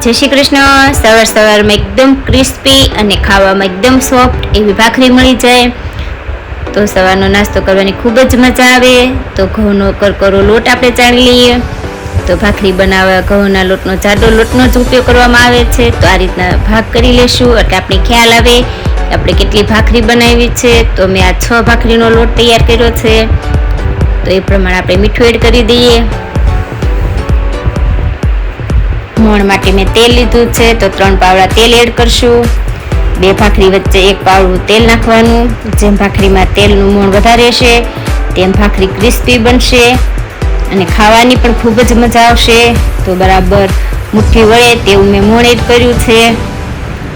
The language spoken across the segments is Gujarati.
જય શ્રી કૃષ્ણ। સવાર સવારમાં એકદમ ક્રિસ્પી અને ખાવામાં એકદમ સોફ્ટ એવી ભાખરી મળી જાય તો સવારનો નાસ્તો કરવાની ખૂબ જ મજા આવે। તો ઘઉંનો કરકરો લોટ આપણે ચાળી લઈએ। તો ભાખરી બનાવવા ઘઉંના લોટનો જાડો લોટનો જ ઉપયોગ કરવામાં આવે છે। તો આ રીતના ભાગ કરી લેશું એટલે આપણે ખ્યાલ આવે કે આપણે કેટલી ભાખરી બનાવી છે। તો મેં આ 6 ભાખરીનો લોટ તૈયાર કર્યો છે। તો એ પ્રમાણે આપણે મીઠું એડ કરી દઈએ। મોણ માટે મેં તેલ લીધું છે તો 3 પાવડા તેલ એડ કરશું। 2 ભાખરી વચ્ચે 1 પાવડું તેલ નાખવાનું। જેમ ભાખરીમાં તેલનું મોણ વધારે હશે તેમ ભાખરી ક્રિસ્પી બનશે અને ખાવાની પણ ખૂબ જ મજા આવશે। તો બરાબર મુઠ્ઠી વળે તેવું મેં મોણ એડ કર્યું છે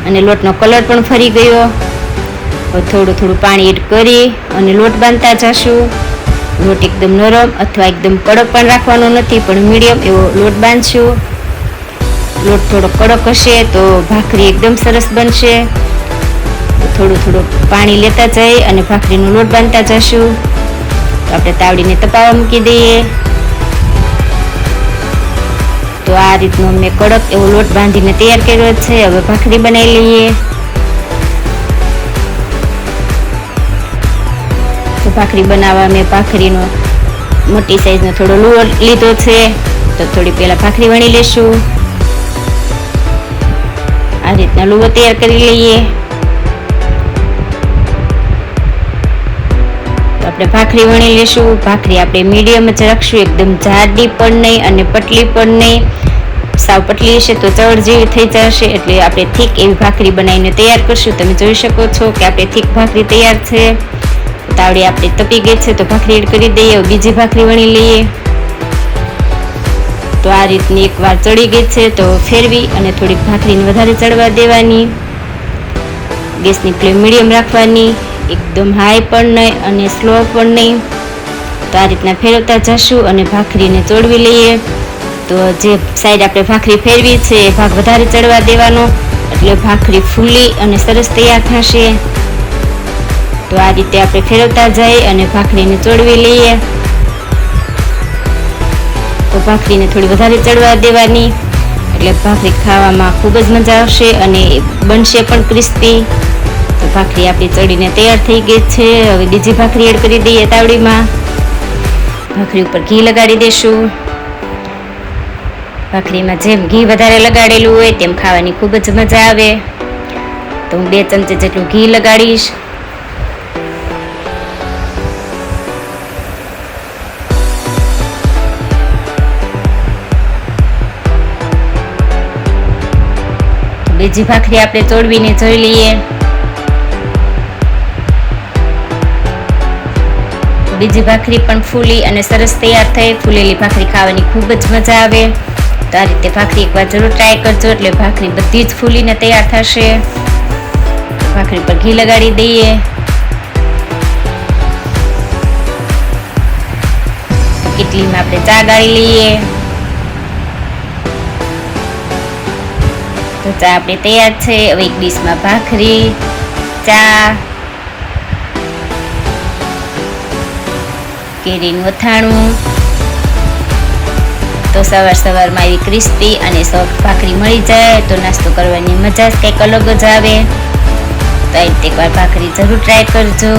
અને લોટનો કલર પણ ફરી ગયો। થોડું થોડું પાણી એડ કરી અને લોટ બાંધતા જશું। લોટ એકદમ નરમ અથવા એકદમ કડક પણ રાખવાનો નથી, પણ મીડિયમ એવો લોટ બાંધશું। લોટ થોડો કડક હશે તો ભાખરી એકદમ સરસ બનશે। થોડું થોડું પાણી લેતા જઈ અને ભાખરીનો લોટ બાંધતા જશું। તો આપણે તાવડીને તપાવવા મૂકી દઈએ। તો આ રીતનો મેં કડક એવો લોટ બાંધીને તૈયાર કર્યો છે। હવે ભાખરી બનાવી લઈએ। તો ભાખરી બનાવવા મેં ભાખરીનો મોટી સાઈઝનો થોડો લુવો લીધો છે। તો થોડી પહેલા ભાખરી વણી લેશું। આ રીતના લુવો તૈયાર કરી લઈએ। તો આપણે ભાખરી વણી લેશું। ભાખરી આપણે મીડિયમ જ રાખશું, એકદમ જાડી પણ નહીં અને પતલી પણ નહીં। સાવ પતલી હશે તો ચવડ જેવી થઈ જશે, એટલે આપણે થીક એવી ભાખરી બનાવીને તૈયાર કરશું। તમે જોઈ શકો છો કે આપણે થીક ભાખરી તૈયાર છે। તાવડી આપણી તપી ગઈ છે તો ભાખરી એડ કરી દઈએ। બીજી ભાખરી વણી લઈએ। તો આ રીતની એકવાર ચડી ગઈ છે તો ફેરવી અને થોડીક ભાખરીને વધારે ચડવા દેવાની। ગેસની ફ્લેમ મીડિયમ રાખવાની, એકદમ હાઈ પણ નહીં અને સ્લો પણ નહીં। તો આ રીતના ફેરવતા જશું અને ભાખરીને ચોળવી લઈએ। તો જે સાઈડ આપણે ભાખરી ફેરવી છે એ ભાગ વધારે ચડવા દેવાનો, એટલે ભાખરી ફૂલી અને સરસ તૈયાર થશે। તો આ રીતે આપણે ફેરવતા જઈ અને ભાખરીને ચોળવી લઈએ। તો ભાખરીને થોડી વધારે ચડવા દેવાની, એટલે ભાખરી ખાવામાં ખૂબ જ મજા આવશે અને બનશે પણ ક્રિસ્પી। તો ભાખરી આપણી ચડીને તૈયાર થઈ ગઈ છે। હવે બીજી ભાખરી એડ કરી દઈએ તાવડીમાં। ભાખરી ઉપર ઘી લગાડી દેશું। ભાખરીમાં જેમ ઘી વધારે લગાડેલું હોય તેમ ખાવાની ખૂબ જ મજા આવે। તો હું 2 ચમચી જેટલું ઘી લગાડીશ। બીજી ભાખરી આપણે ચોળવીને જોઈ લઈએ। બીજી ભાખરી પણ ફૂલી અને સરસ તૈયાર થઈ। ફૂલેલી ભાખરી ખાવાની ખૂબ જ મજા આવે। તો આ રીતે ભાખરી એકવાર જરૂર ટ્રાય કરજો, એટલે ભાખરી બધી જ ફૂલીને તૈયાર થશે। ભાખરી પર ઘી લગાડી દઈએ। કેટલીમાં આપણે ચા ગાળી લઈએ। તો ચા આપણી તૈયાર છે। હવે એક ડીશમાં ભાખરી, ચા, કેરીનું અથાણું। તો સવાર સવારમાં એવી ક્રિસ્પી અને સોફ્ટ ભાખરી મળી જાય તો નાસ્તો કરવાની મજા જ કંઈક અલગ જ આવે। તો આ રીતે એકવાર ભાખરી જરૂર ટ્રાય કરજો।